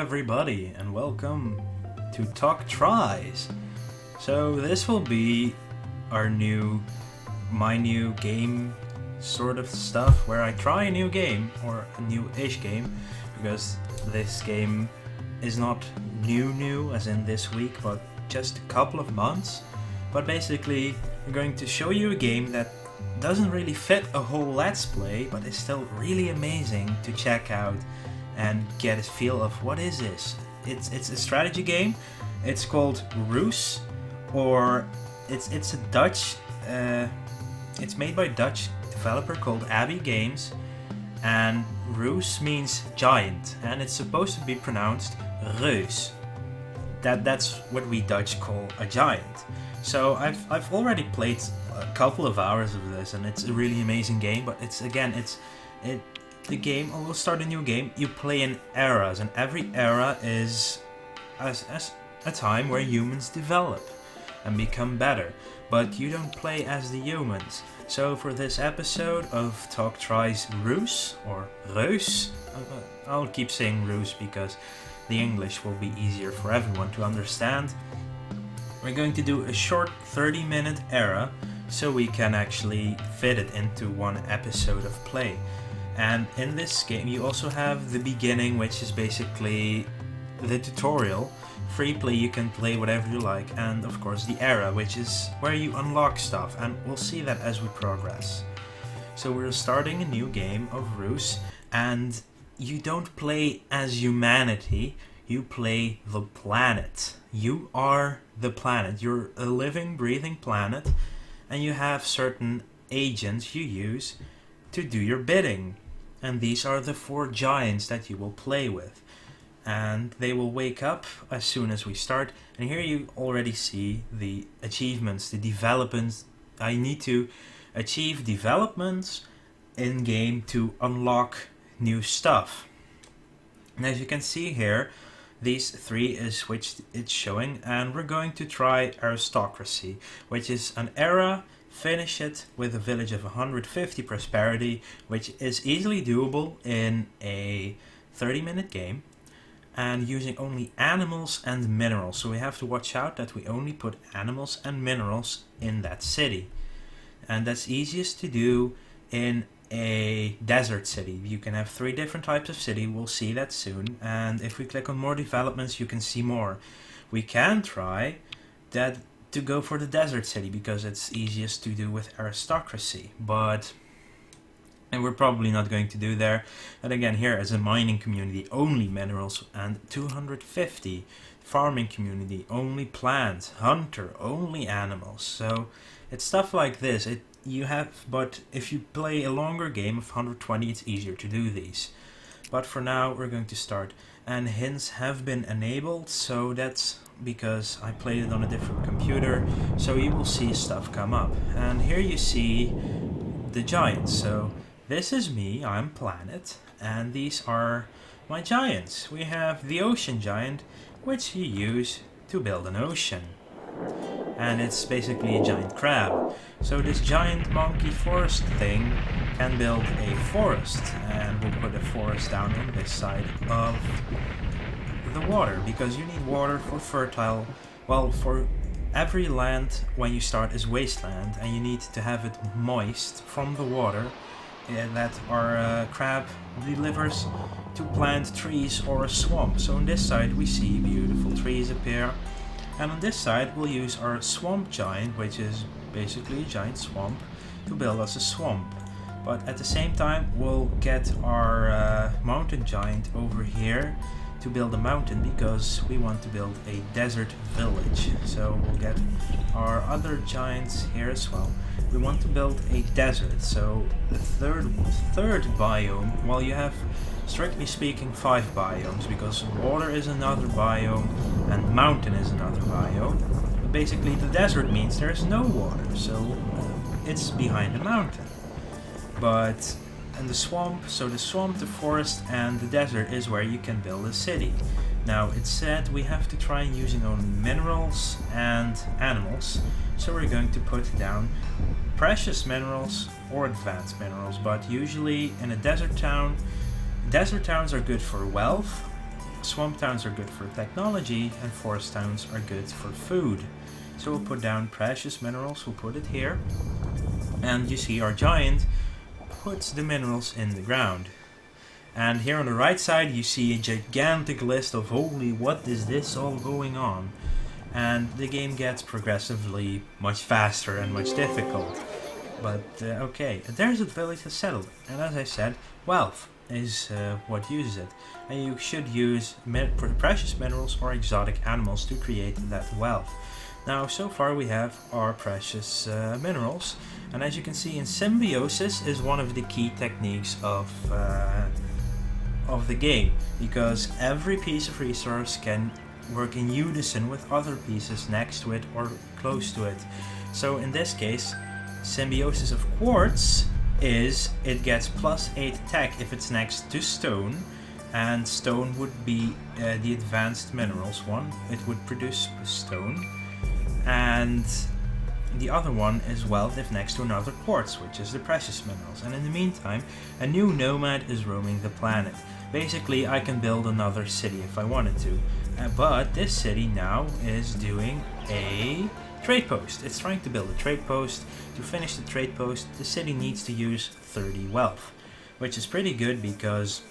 everybody, and welcome to Talk Tries. So this will be my new game sort of stuff, where I try a new game, or a new-ish game, because this game is not new as in this week, but just a couple of months. But basically, I'm going to show you a game that doesn't really fit a whole Let's Play, but is still really amazing to check out and get a feel of what is this. It's a strategy game. It's called Reus, or it's a Dutch. It's made by a Dutch developer called Abbey Games, and Reus means giant, and it's supposed to be pronounced Reus. That's what we Dutch call a giant. So I've already played a couple of hours of this, and it's a really amazing game. But the game. We'll start a new game. You play in eras, and every era is as a time where humans develop and become better. But you don't play as the humans. So for this episode of Talk Tries Reus, or Reus, I'll keep saying Reus because the English will be easier for everyone to understand. We're going to do a short 30-minute era, so we can actually fit it into one episode of play. And in this game you also have the beginning, which is basically the tutorial. Free play, you can play whatever you like, and of course the era, which is where you unlock stuff, and we'll see that as we progress. So we're starting a new game of Reus, and you don't play as humanity, you play the planet. You are the planet. You're a living, breathing planet, and you have certain agents you use to do your bidding. And these are the 4 giants that you will play with. And they will wake up as soon as we start. And here you already see the achievements, the developments. I need to achieve developments in game to unlock new stuff. And as you can see here, these 3 is which it's showing, and we're going to try aristocracy, which is an era. Finish it with a village of 150 prosperity, which is easily doable in a 30-minute game, and using only animals and minerals. So we have to watch out that we only put animals and minerals in that city. And that's easiest to do in a desert city. You can have 3 different types of city, we'll see that soon. And if we click on more developments, you can see more. We can try that to go for the desert city because it's easiest to do with aristocracy, and we're probably not going to do there. And again, here as a mining community, only minerals, and 250 farming community, only plants, hunter, only animals. So it's stuff like this. But if you play a longer game of 120, it's easier to do these. But for now, we're going to start. And hints have been enabled, so that's because I played it on a different computer, so you will see stuff come up. And here you see the giants. So this is me, I'm planet, and these are my giants. We have the ocean giant, which you use to build an ocean. And it's basically a giant crab. So this giant monkey forest thing can build a forest, and we'll put a forest down on this side of the water, because you need water for fertile. Well, for every land when you start is wasteland, and you need to have it moist from the water that our crab delivers to plant trees or a swamp. So on this side we see beautiful trees appear, and on this side we'll use our swamp giant, which is basically a giant swamp, to build us a swamp. But at the same time we'll get our mountain giant over here to build a mountain, because we want to build a desert village. So we'll get our other giants here as well. We want to build a desert, so the third biome, well, you have strictly speaking 5 biomes, because water is another biome and mountain is another biome. But basically the desert means there's no water, so it's behind the mountain. And the swamp, the forest, and the desert is where you can build a city. Now, it's said we have to try using only minerals and animals, so we're going to put down precious minerals or advanced minerals, but usually in a desert town, desert towns are good for wealth, swamp towns are good for technology, and forest towns are good for food. So we'll put down precious minerals, we'll put it here. And you see our giant puts the minerals in the ground. And here on the right side you see a gigantic list of holy, what is this all going on? And the game gets progressively much faster and much difficult. But okay, there's a village that's settled, and as I said, wealth is what uses it. And you should use precious minerals or exotic animals to create that wealth. Now, so far we have our precious minerals, and as you can see, in symbiosis is one of the key techniques of the game, because every piece of resource can work in unison with other pieces next to it or close to it. So in this case, symbiosis of quartz is it gets +8 attack if it's next to stone, and stone would be the advanced minerals one. It would produce stone, and the other one is wealth if next to another quartz, which is the precious minerals. And in the meantime, a new nomad is roaming the planet. Basically, I can build another city if I wanted to, but this city now is doing a trade post. It's trying to build a trade post. To finish the trade post, the city needs to use 30 wealth, which is pretty good because,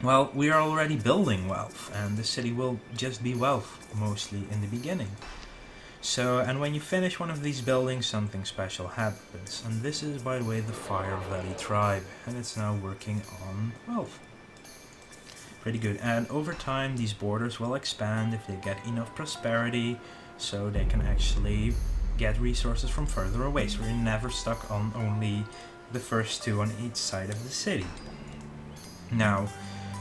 well, we are already building wealth, and the city will just be wealth mostly in the beginning. So, and when you finish one of these buildings, something special happens. And this is, by the way, the Fire Valley tribe, and it's now working on wealth. Pretty good. And over time, these borders will expand if they get enough prosperity, so they can actually get resources from further away. So we're never stuck on only the first two on each side of the city. Now,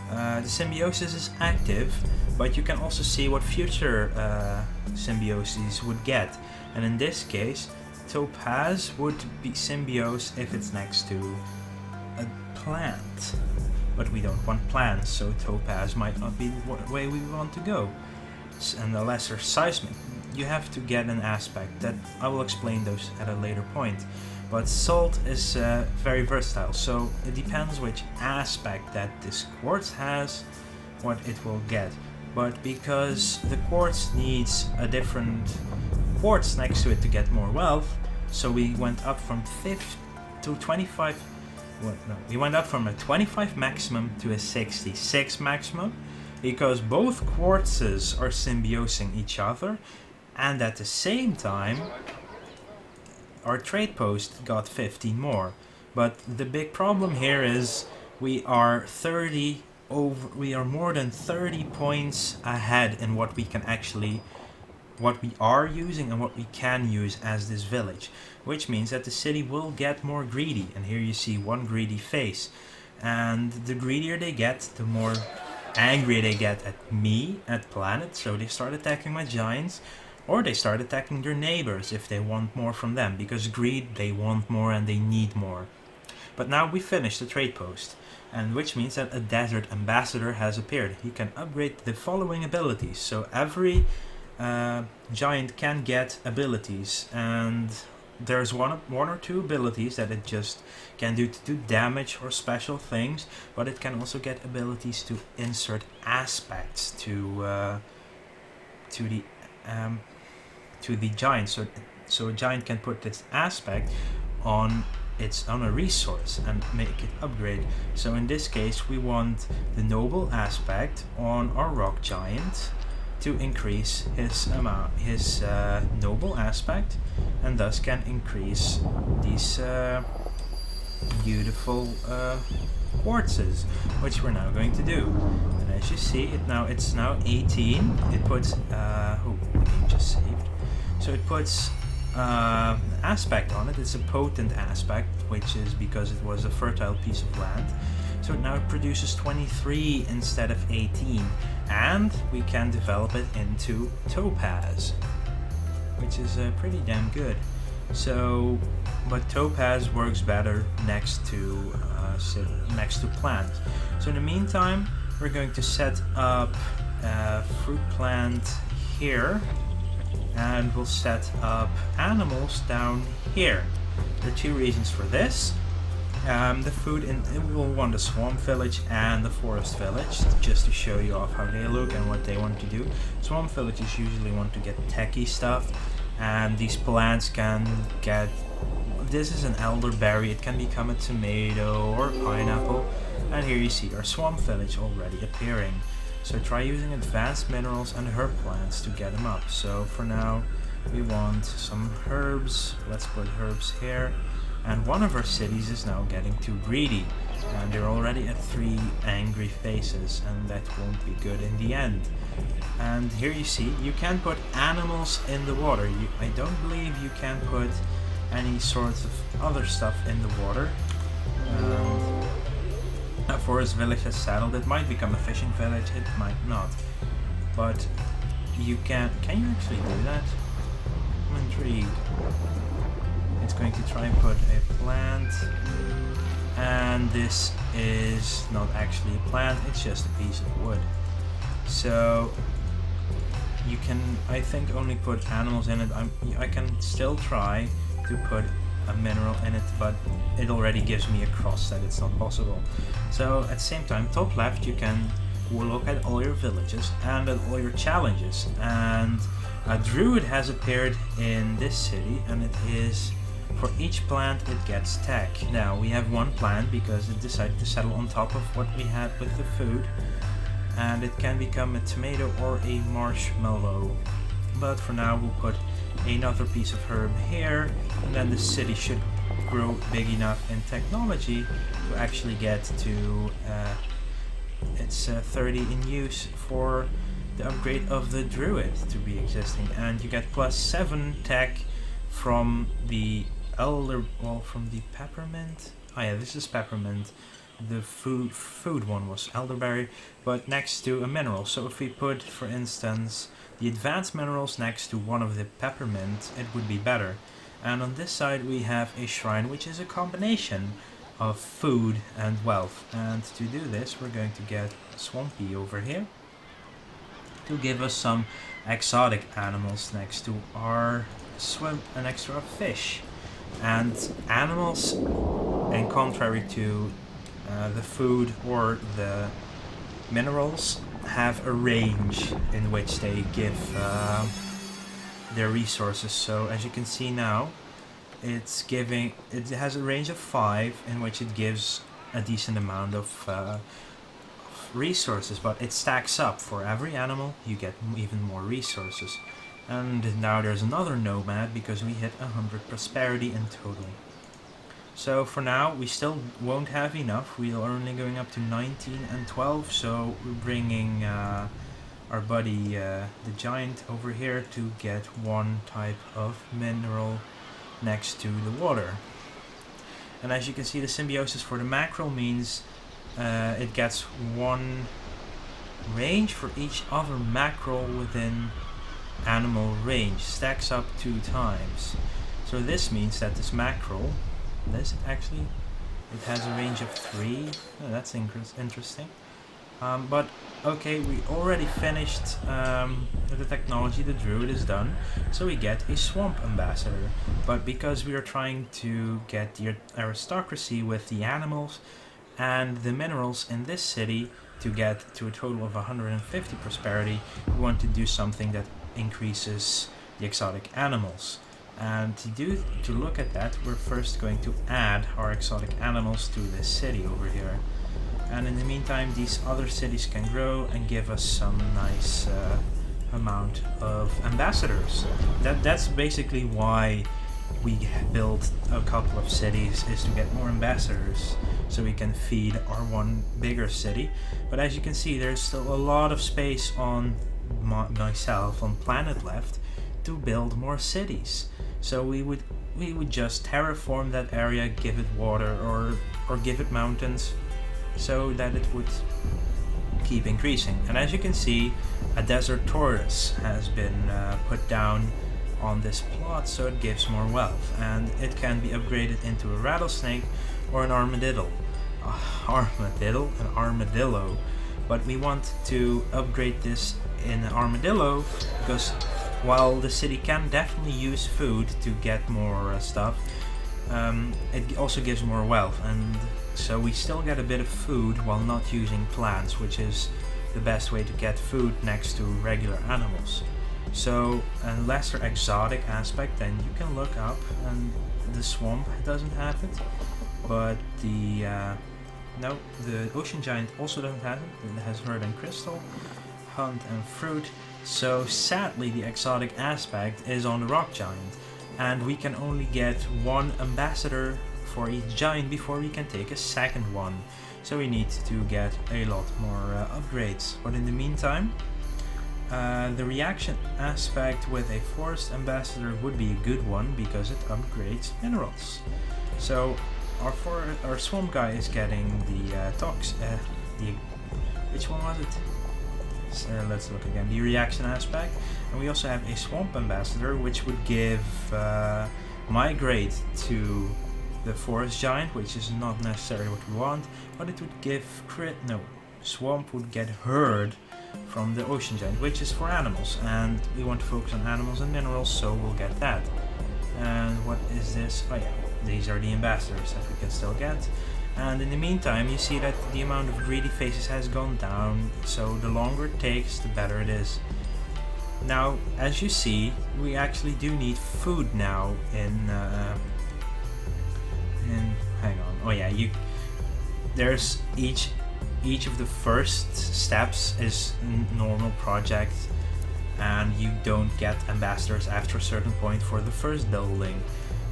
the symbiosis is active, but you can also see what future symbioses would get. And in this case, topaz would be symbiose if it's next to a plant. But we don't want plants, so topaz might not be the way we want to go. And the lesser seismic, you have to get an aspect that I will explain those at a later point. But salt is very versatile, so it depends which aspect that this quartz has, what it will get. But because the quartz needs a different quartz next to it to get more wealth, so we went up from 5 to 25. Well, no, we went up from a 25 maximum to a 66 maximum, because both quartzes are symbiosing each other, and at the same time our trade post got 15 more. But the big problem here is we are more than 30 points ahead in what we can actually, what we are using and what we can use as this village, which means that the city will get more greedy. And here you see one greedy face, and the greedier they get, the more angry they get at me, at planet, so they start attacking my giants, or they start attacking their neighbors if they want more from them, because greed, they want more and they need more. But now we finished the trade post, and which means that a desert ambassador has appeared. He can upgrade the following abilities, so every giant can get abilities, and there's one or two abilities that it just can do to do damage or special things, but it can also get abilities to insert aspects to the giant. So a giant can put this aspect on a resource and make it upgrade. So in this case, we want the noble aspect on our rock giant to increase his noble aspect, and thus can increase these beautiful quartzes, which we're now going to do. And as you see, it's now 18. It puts oh, the game just saved. So it puts aspect on it. It's a potent aspect, which is because it was a fertile piece of land. So now it produces 23 instead of 18, and we can develop it into topaz, which is pretty damn good. So, but topaz works better next to plants. So in the meantime, we're going to set up a fruit plant here, and we'll set up animals down here. There are two reasons for this. The food we'll want the swamp village and the forest village, just to show you off how they look and what they want to do. Swamp villages usually want to get techie stuff, and these plants can get. This is an elderberry. It can become a tomato or pineapple, and here you see our swamp village already appearing. So try using advanced minerals and herb plants to get them up. So for now, we want some herbs. Let's put herbs here. And one of our cities is now getting too greedy, and they're already at 3 angry faces, and that won't be good in the end. And here you see, you can put animals in the water. I don't believe you can put any sorts of other stuff in the water. A forest village has settled. It might become a fishing village, it might not. But you can you actually do that? I'm intrigued. It's going to try and put a plant, and this is not actually a plant, it's just a piece of wood. So you can, I think, only put animals in it. I can still try to put a mineral in it, but it already gives me a cross that it's not possible. So at the same time, top left, you can look at all your villages and at all your challenges, and a druid has appeared in this city, and it is for each plant it gets tech. Now we have one plant because it decided to settle on top of what we had with the food, and it can become a tomato or a marshmallow. But for now we'll put another piece of herb here, and then the city should grow big enough in technology to actually get to it's 30 in use for the upgrade of the druid to be existing, and you get +7 tech from the from the peppermint. Oh yeah, this is peppermint. The food one was elderberry, but next to a mineral. So if we put, for instance, the advanced minerals next to one of the peppermint, it would be better. And on this side we have a shrine, which is a combination of food and wealth. And to do this, we're going to get Swampy over here to give us some exotic animals next to our an extra fish. And animals, in contrary to the food or the minerals, have a range in which they give their resources. So as you can see now, it has a range of 5 in which it gives a decent amount of resources, but it stacks up. For every animal you get even more resources. And now there's another nomad because we hit 100 prosperity in total. So for now we still won't have enough. We are only going up to 19 and 12, so we're bringing our buddy the giant over here to get one type of mineral next to the water. And as you can see, the symbiosis for the mackerel means it gets 1 range for each other mackerel within animal range, stacks up 2 times. So this means that this mackerel, it has a range of 3. Oh, that's interesting. But okay, we already finished the technology. The druid is done, so we get a swamp ambassador. But because we are trying to get the aristocracy with the animals and the minerals in this city to get to a total of 150 prosperity, we want to do something that increases the exotic animals. And to look at that, we're first going to add our exotic animals to this city over here. And in the meantime, these other cities can grow and give us some nice amount of ambassadors. That's basically why we built a couple of cities, is to get more ambassadors so we can feed our one bigger city. But as you can see, there's still a lot of space on myself on planet left to build more cities. So we would just terraform that area, give it water or give it mountains, so that it would keep increasing. And as you can see, a desert tortoise has been put down on this plot, so it gives more wealth, and it can be upgraded into a rattlesnake or an armadillo. An armadillo. But we want to upgrade this in an armadillo because while the city can definitely use food to get more stuff, it also gives more wealth, and so we still get a bit of food while not using plants, which is the best way to get food next to regular animals. So a lesser exotic aspect, then you can look up, and the swamp doesn't have it, but the ocean giant also doesn't have it. It has herd and crystal, hunt and fruit. So sadly the exotic aspect is on the rock giant, and we can only get one ambassador for each giant before we can take a second one. So we need to get a lot more upgrades. But in the meantime, the reaction aspect with a forest ambassador would be a good one because it upgrades minerals. So our swamp guy is getting the which one was it? So let's look again. The reaction aspect, and we also have a swamp ambassador, which would give migrate to the forest giant, which is not necessarily what we want, but it would give swamp would get herd from the ocean giant, which is for animals, and we want to focus on animals and minerals, so we'll get that. And what is this? Oh yeah, these are the ambassadors that we can still get. And in the meantime, you see that the amount of greedy faces has gone down, so the longer it takes, the better it is. Now, as you see, we actually do need food now hang on. Oh yeah, there's each of the first steps is normal project, and you don't get ambassadors after a certain point for the first building.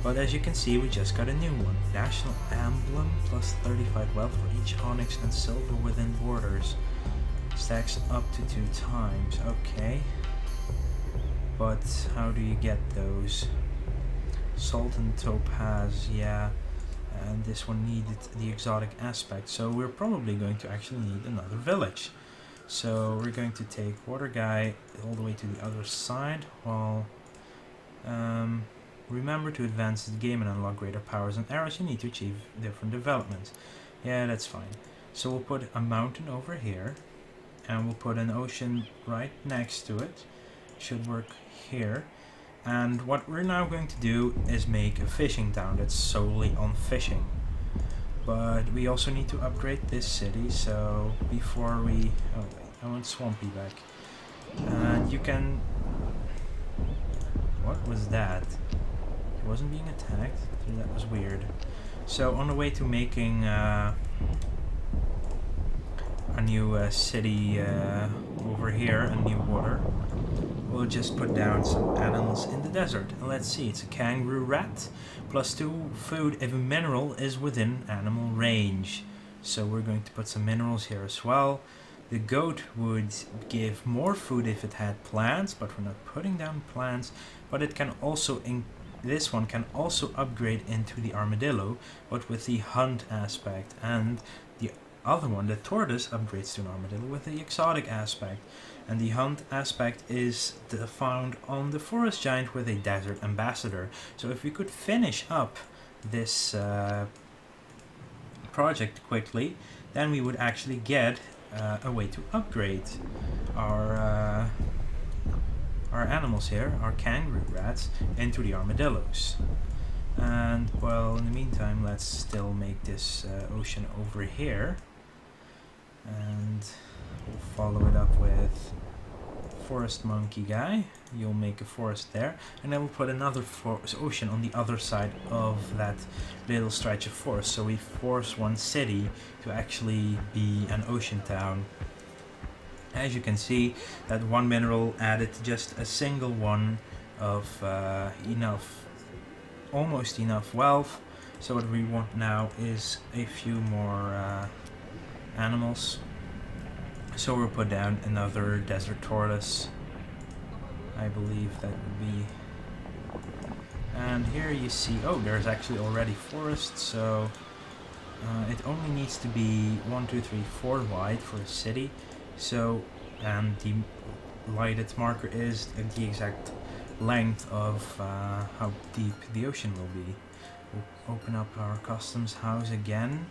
But as you can see, we just got a new one. National emblem plus 35 wealth for each onyx and silver within borders. Stacks up to 2 times. Okay. But how do you get those? Salt and topaz, yeah. And this one needed the exotic aspect, so we're probably going to actually need another village. So we're going to take water guy all the way to the other side, while remember to advance the game and unlock greater powers and arrows. You need to achieve different developments. Yeah, that's fine. So we'll put a mountain over here, and we'll put an ocean right next to it. Should work here. And what we're now going to do is make a fishing town that's solely on fishing. But we also need to upgrade this city, so before we... Oh wait, I want Swampy back. And you can... What was that? He wasn't being attacked, so that was weird. So on the way to making a new city over here, a new water, we'll just put down some animals in the desert. And let's see, it's a kangaroo rat, plus 2 food if a mineral is within animal range. So we're going to put some minerals here as well. The goat would give more food if it had plants, but we're not putting down plants. But it can also, this one can also upgrade into the armadillo, but with the hunt aspect. And the other one, the tortoise, upgrades to an armadillo with the exotic aspect. And the hunt aspect is found on the forest giant with a desert ambassador. So if we could finish up this project quickly, then we would actually get a way to upgrade our animals here, our kangaroo rats, into the armadillos. And well, in the meantime, let's still make this ocean over here, and we'll follow it up with forest monkey guy. You'll make a forest there, and then we'll put another ocean on the other side of that little stretch of forest, so we force one city to actually be an ocean town. As you can see, that one mineral added just a single one of almost enough wealth. So what we want now is a few more animals. So we'll put down another desert tortoise. I believe that would be... And here you see, oh, there's actually already forest, so it only needs to be 1, 2, 3, 4 wide for a city. So, and the lighted marker is the exact length of how deep the ocean will be. We'll open up our customs house again.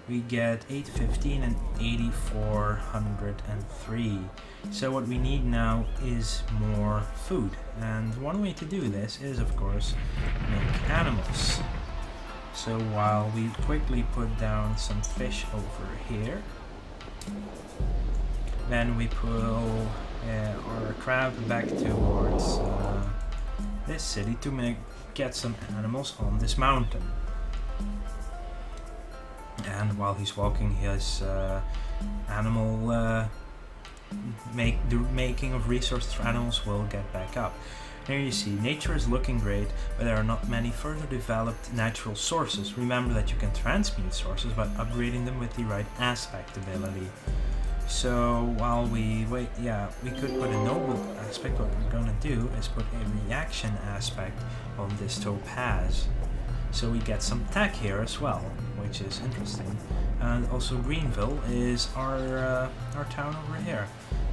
We get 815 and 8403. So what we need now is more food, and one way to do this is, of course, make animals. So while we quickly put down some fish over here, then we pull our crab back towards this city to get some animals on this mountain. And while he's walking, his animal the making of resources for animals will get back up. Here you see, nature is looking great, but there are not many further developed natural sources. Remember that you can transmute sources by upgrading them with the right aspect ability. So while we wait, we could put a noble aspect. What we're gonna do is put a reaction aspect on this topaz. So we get some tech here as well, which is interesting. And also Greenville is our town over here.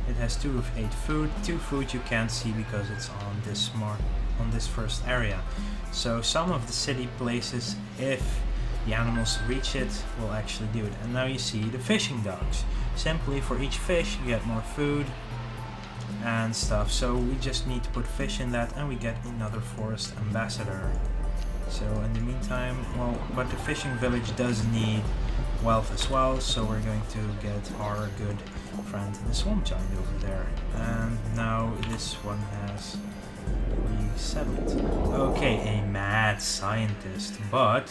It has 2 of 8 food. 2 food you can't see because it's on this first area. So some of the city places, if the animals reach it, will actually do it. And now you see the fishing docks. Simply for each fish you get more food and stuff. So we just need to put fish in that, and we get another forest ambassador. So in the meantime, but the fishing village does need wealth as well, so we're going to get our good friend the swamp giant over there. And now this one has resettled. Okay, a mad scientist, but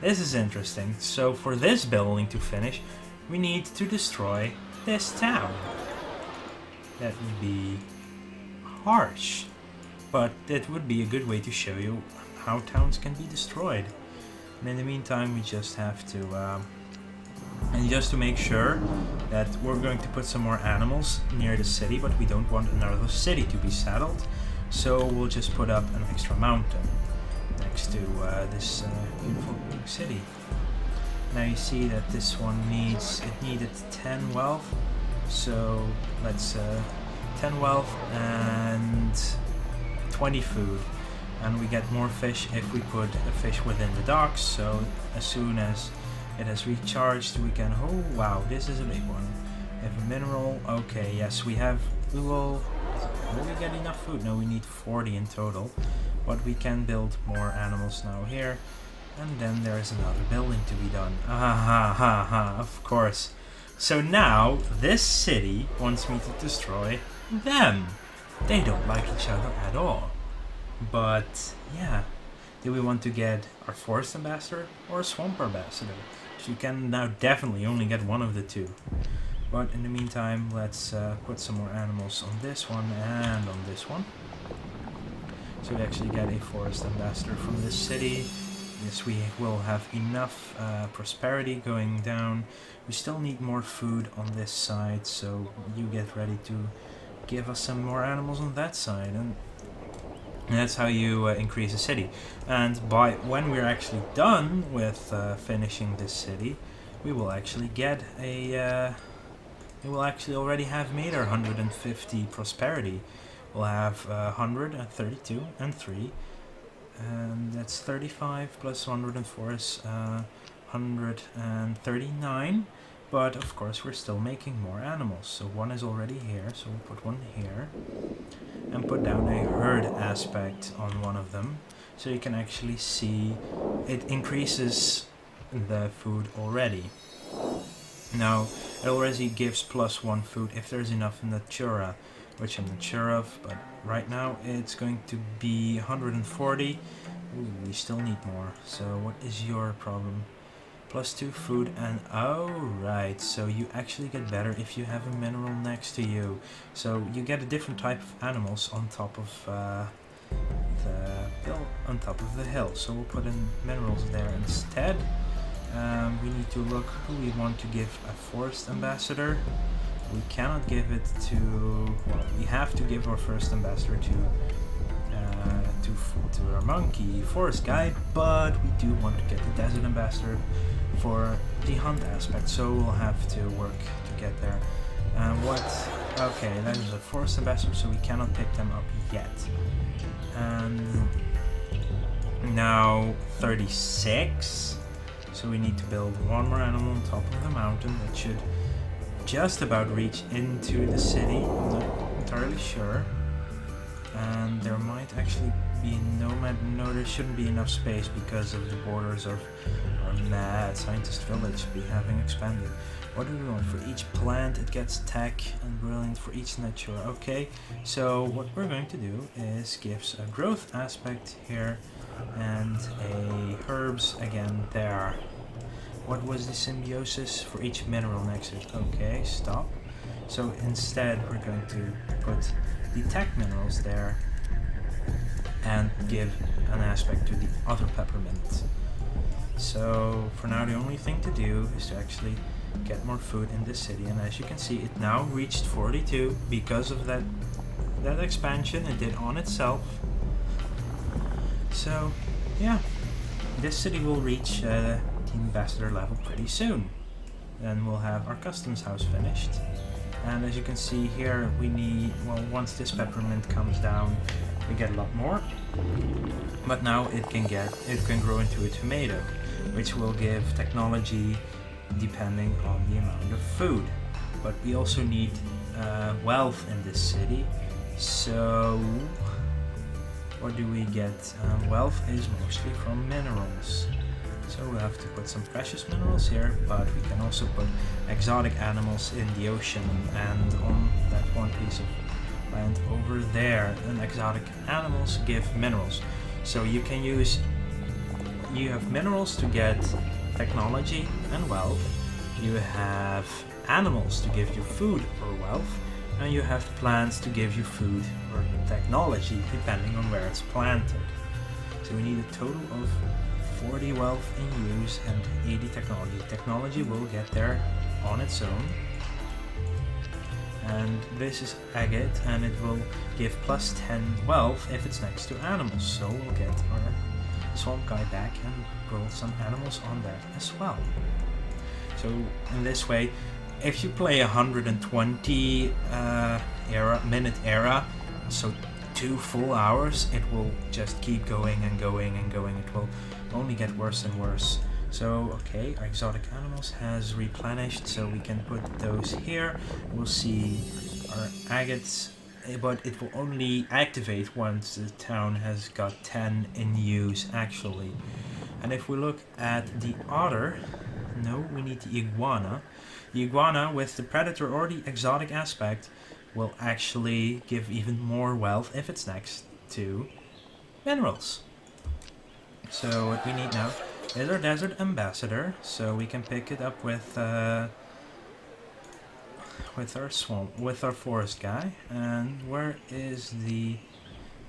this is interesting. So for this building to finish, we need to destroy this town. That would be harsh, but that would be a good way to show you how towns can be destroyed. And in the meantime, we just have to, and just to make sure that we're going to put some more animals near the city, but we don't want another city to be settled. So we'll just put up an extra mountain next to this beautiful city. Now you see that this one needed 10 wealth. So let's 10 wealth and 20 food. And we get more fish if we put a fish within the docks. So as soon as it has recharged, we can. Oh wow, this is a big one. We have a mineral. Okay, yes, we will. Will we get enough food? No, we need 40 in total. But we can build more animals now here. And then there is another building to be done. Of course. So now this city wants me to destroy them. They don't like each other at all. But yeah, do we want to get our forest ambassador or a swamp ambassador? So you can now definitely only get one of the two. But in the meantime, let's put some more animals on this one and on this one. So we actually get a forest ambassador from this city. Yes, we will have enough prosperity going down. We still need more food on this side, so you get ready to give us some more animals on that side. And that's how you increase a city. And when we're actually done with finishing this city, we will actually get a. We will actually already have made our 150 prosperity. We'll have 100 and 32 and 3, and that's 35 plus 104 is 139. But of course, we're still making more animals. So one is already here, so we'll put one here. And put down a herd aspect on one of them, so you can actually see it increases the food already. Now it already gives +1 food if there's enough natura, which I'm not sure of, but right now it's going to be 140. Ooh, we still need more. So what is your problem? +2 food, and oh right, so you actually get better if you have a mineral next to you. So you get a different type of animals on top of the hill. So we'll put in minerals there instead. We need to look who we want to give a forest ambassador. We cannot give it to. Well, we have to give our first ambassador to our monkey forest guy, but we do want to get the desert ambassador for the hunt aspect, so we'll have to work to get there. Okay, that is a forest ambassador, so we cannot pick them up yet. And now 36, so we need to build one more animal on top of the mountain that should just about reach into the city. I'm not entirely sure. And there might actually be no, there shouldn't be enough space because of the borders of our mad scientist village be having expanded. What do we want? For each plant it gets tech and brilliant for each nature. Okay, so what we're going to do is gives a growth aspect here and a herbs again there. What was the symbiosis for each mineral next to it? Okay, stop. So instead we're going to put the tech minerals there and give an aspect to the other peppermint. So for now the only thing to do is to actually get more food in this city, and as you can see it now reached 42 because of that expansion it did on itself. So yeah, this city will reach the ambassador level pretty soon. Then we'll have our customs house finished, and as you can see here we need, well, once this peppermint comes down we get a lot more, but now it can grow into a tomato, which will give technology depending on the amount of food. But we also need wealth in this city, so what do we get? Wealth is mostly from minerals, so we'll have to put some precious minerals here, but we can also put exotic animals in the ocean and on that one piece of land over there, and exotic animals give minerals. So you can use, you have minerals to get technology and wealth, you have animals to give you food or wealth, and you have plants to give you food or technology depending on where it's planted. So we need a total of 40 wealth in use and 80 technology. Technology will get there on its own, and this is agate and it will give plus 10 wealth if it's next to animals, so we'll get our swamp guy back and grow some animals on that as well. So in this way, if you play 120 minute era, so 2 full hours, it will just keep going and going and going. It will only get worse and worse. So okay, our exotic animals has replenished, so we can put those here. We'll see our agates, but it will only activate once the town has got 10 in use actually. And if we look at the otter, no, we need the iguana. The iguana with the predator or the exotic aspect will actually give even more wealth if it's next to minerals. So what we need now is our desert ambassador, so we can pick it up with our forest guy. And where is the,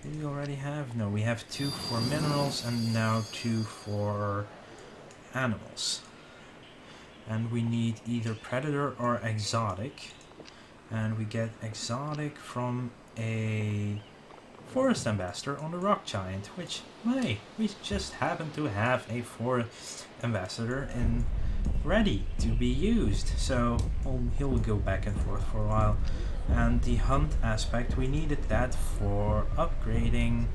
do we already have? No, we have 2 for minerals and now 2 for animals. And we need either predator or exotic, and we get exotic from a forest ambassador on the rock giant, which, hey, we just happen to have a forest ambassador in ready to be used, so he'll go back and forth for a while. And the hunt aspect, we needed that for upgrading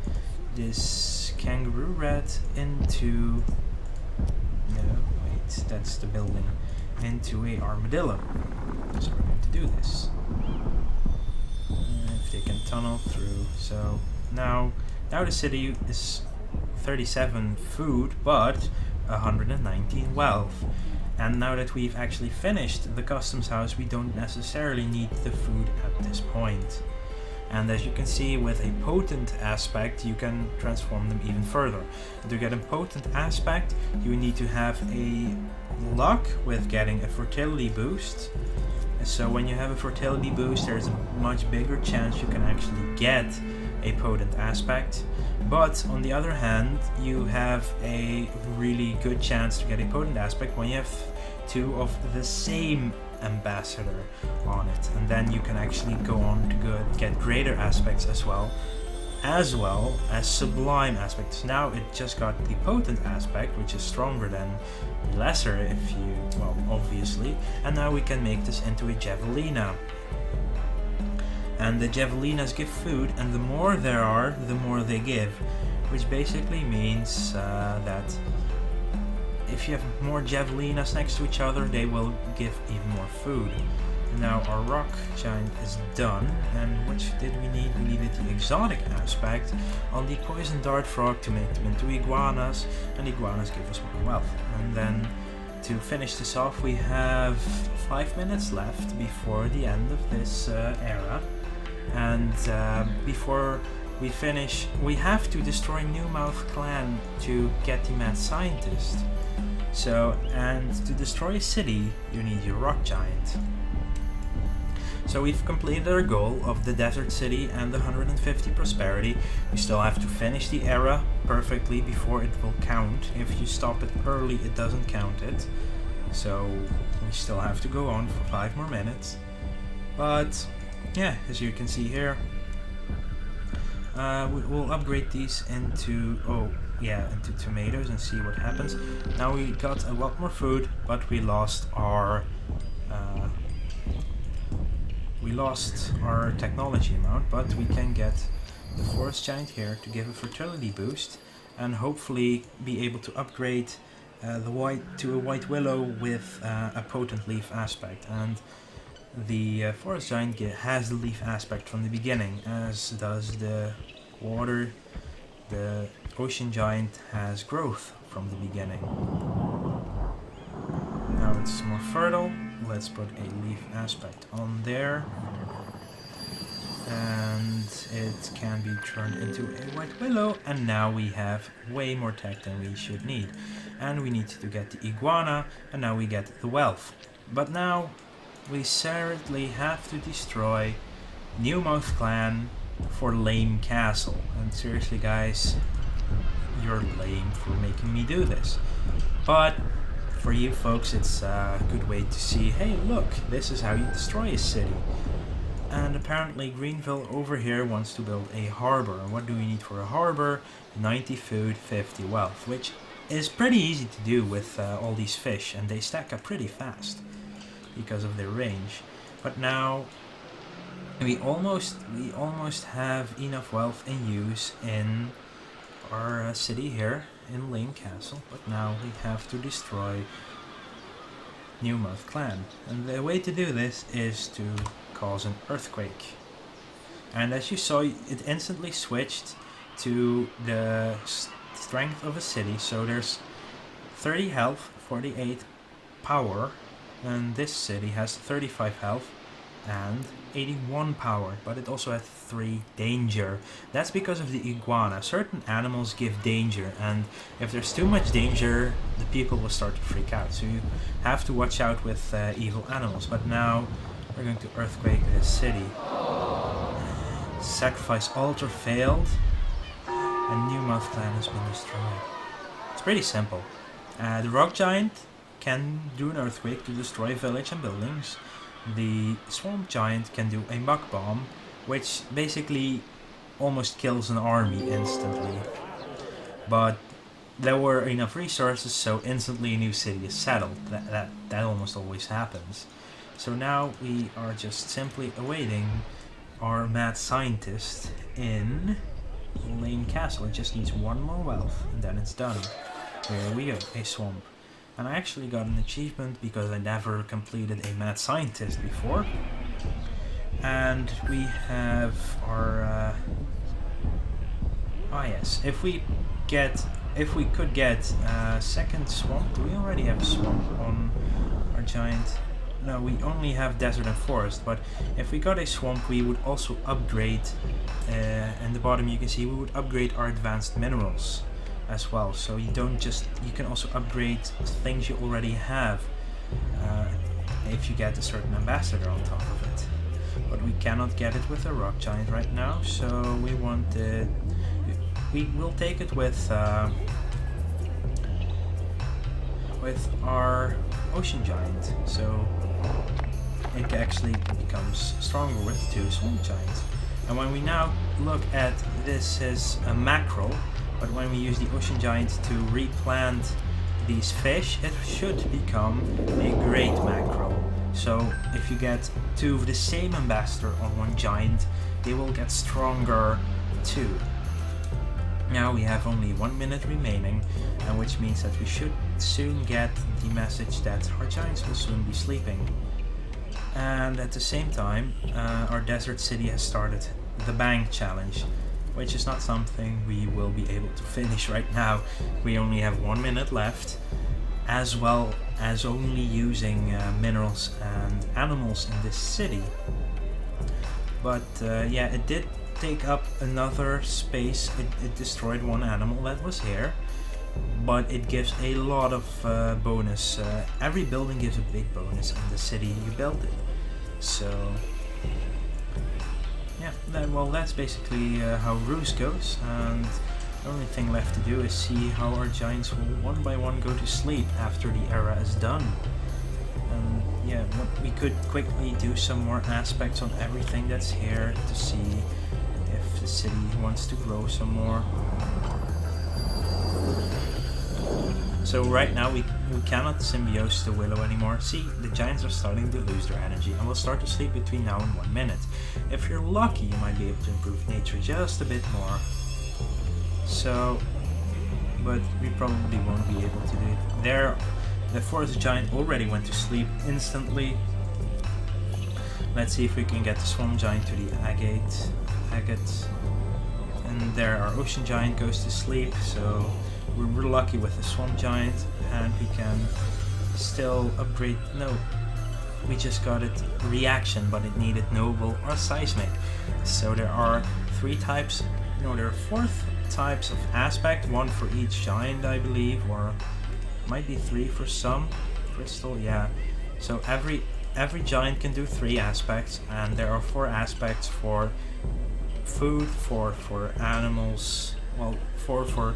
this kangaroo rat into, no wait, that's the building, into a armadillo. So we're going to do this. If they can tunnel through. So now the city is 37 food, but 119 wealth. And now that we've actually finished the customs house, we don't necessarily need the food at this point. And as you can see, with a potent aspect, you can transform them even further. To get a potent aspect, you need to have a luck with getting a fertility boost. So when you have a fertility boost, there's a much bigger chance you can actually get a potent aspect. But on the other hand, you have a really good chance to get a potent aspect when you have 2 of the same ambassador on it, and then you can actually go on to get greater aspects as well as sublime aspects. Now it just got the potent aspect, which is stronger than lesser, if you, well, obviously, and now we can make this into a javelina. And the javelinas give food, and the more there are, the more they give, which basically means that if you have more javelinas next to each other, they will give even more food. Now our rock giant is done, and which did we need? We needed the exotic aspect on the poison dart frog to make them into iguanas, and iguanas give us more wealth. And then to finish this off, we have 5 minutes left before the end of this era, and before we finish, we have to destroy Newmouth Clan to get the mad scientist. So, and to destroy a city, you need your rock giant. So we've completed our goal of the desert city and the 150 prosperity. We still have to finish the era perfectly before it will count. If you stop it early, it doesn't count it. So we still have to go on for 5 more minutes. But yeah, as you can see here, we'll upgrade these into into tomatoes and see what happens. Now we got a lot more food, but we lost our technology amount, but we can get the forest giant here to give a fertility boost and hopefully be able to upgrade the white to a white willow with a potent leaf aspect. And the forest giant has the leaf aspect from the beginning, as does the water. The ocean giant has growth from the beginning. Now it's more fertile. Let's put a leaf aspect on there, and it can be turned into a white willow, and now we have way more tech than we should need. And we need to get the iguana, and now we get the wealth. But now we sadly have to destroy Newmouth Clan for Lame Castle. And seriously guys, you're lame for making me do this. But for you folks, it's a good way to see, hey look, this is how you destroy a city. And apparently Greenville over here wants to build a harbor. And what do we need for a harbor? 90 food, 50 wealth, which is pretty easy to do with all these fish, and they stack up pretty fast because of their range. But now we almost have enough wealth and use in our city here in Lane Castle, but now we have to destroy Newmouth Clan. And the way to do this is to cause an earthquake. And as you saw, it instantly switched to the strength of a city. So there's 30 health, 48 power, and this city has 35 health and 81 power, but it also has 3 danger. That's because of the iguana. Certain animals give danger, and if there's too much danger, the people will start to freak out. So you have to watch out with evil animals. But now we're going to earthquake this city. Sacrifice altar failed, and Newmouth Clan has been destroyed. It's pretty simple. The rock giant can do an earthquake to destroy a village and buildings. The swamp giant can do a muck bomb, which basically almost kills an army instantly. But there were enough resources, so instantly a new city is settled. That almost always happens. So now we are just simply awaiting our mad scientist in Lane Castle. It just needs 1 more wealth, and then it's done. Here we go, a swamp. And I actually got an achievement because I never completed a mad scientist before. And we have our yes, if we could get a second swamp. Do we already have a swamp on our giant? No, we only have desert and forest, but if we got a swamp, we would also upgrade, in the bottom you can see we would upgrade our advanced minerals as well. So you can also upgrade things you already have if you get a certain ambassador on top of it. But we cannot get it with a rock giant right now, so we will take it with our ocean giant. So it actually becomes stronger with 2 swamp giants. And when we now look at this as a mackerel, but when we use the ocean giant to replant these fish, it should become a great mackerel. So if you get 2 of the same ambassador on 1 giant, they will get stronger too. Now we have only 1 minute remaining, and which means that we should soon get the message that our giants will soon be sleeping. And at the same time, our desert city has started the bank challenge, which is not something we will be able to finish right now. We only have 1 minute left, as well as only using minerals and animals in this city. But yeah, it did take up another space. It destroyed one animal that was here, but it gives a lot of bonus. Every building gives a big bonus in the city you build it. So yeah, that's basically how Reus goes, and the only thing left to do is see how our giants will one by one go to sleep after the era is done. And yeah, we could quickly do some more aspects on everything that's here to see if the city wants to grow some more. So right now we cannot symbiose the willow anymore. See, the giants are starting to lose their energy and will start to sleep between now and 1 minute. If you're lucky, you might be able to improve nature just a bit more. So, but we probably won't be able to do it. There, the forest giant already went to sleep instantly. Let's see if we can get the swamp giant to the agate. And there our ocean giant goes to sleep, so we're lucky with the swamp giant, and we can still upgrade. No, we just got it reaction, but it needed noble or seismic. So there are 3 types. No, there are 4 types of aspect, 1 for each giant, I believe, or might be 3 for some. Crystal, yeah. So every giant can do 3 aspects, and there are 4 aspects for food, 4 for animals. Well, 4 for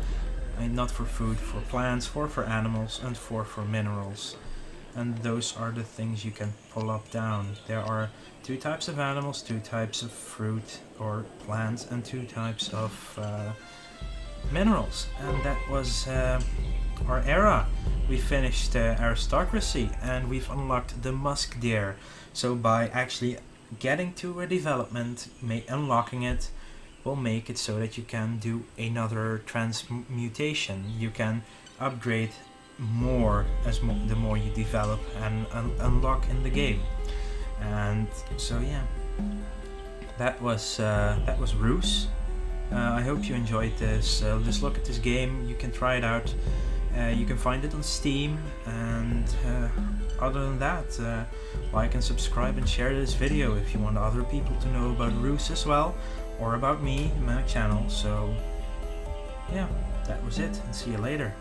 not for food, for plants, 4 for animals, and 4 for minerals. And those are the things you can pull up down. There are 2 types of animals, 2 types of fruit or plants, and 2 types of minerals. And that was our era. We finished aristocracy, and we've unlocked the musk deer. So by actually getting to a development, unlocking it, will make it so that you can do another transmutation. You can upgrade more the more you develop and unlock in the game. And so yeah, that was Reus. I hope you enjoyed this. Just look at this game. You can try it out. You can find it on Steam. And other than that, like and subscribe and share this video if you want other people to know about Reus as well, or about me and my channel. So yeah, that was it, and see you later.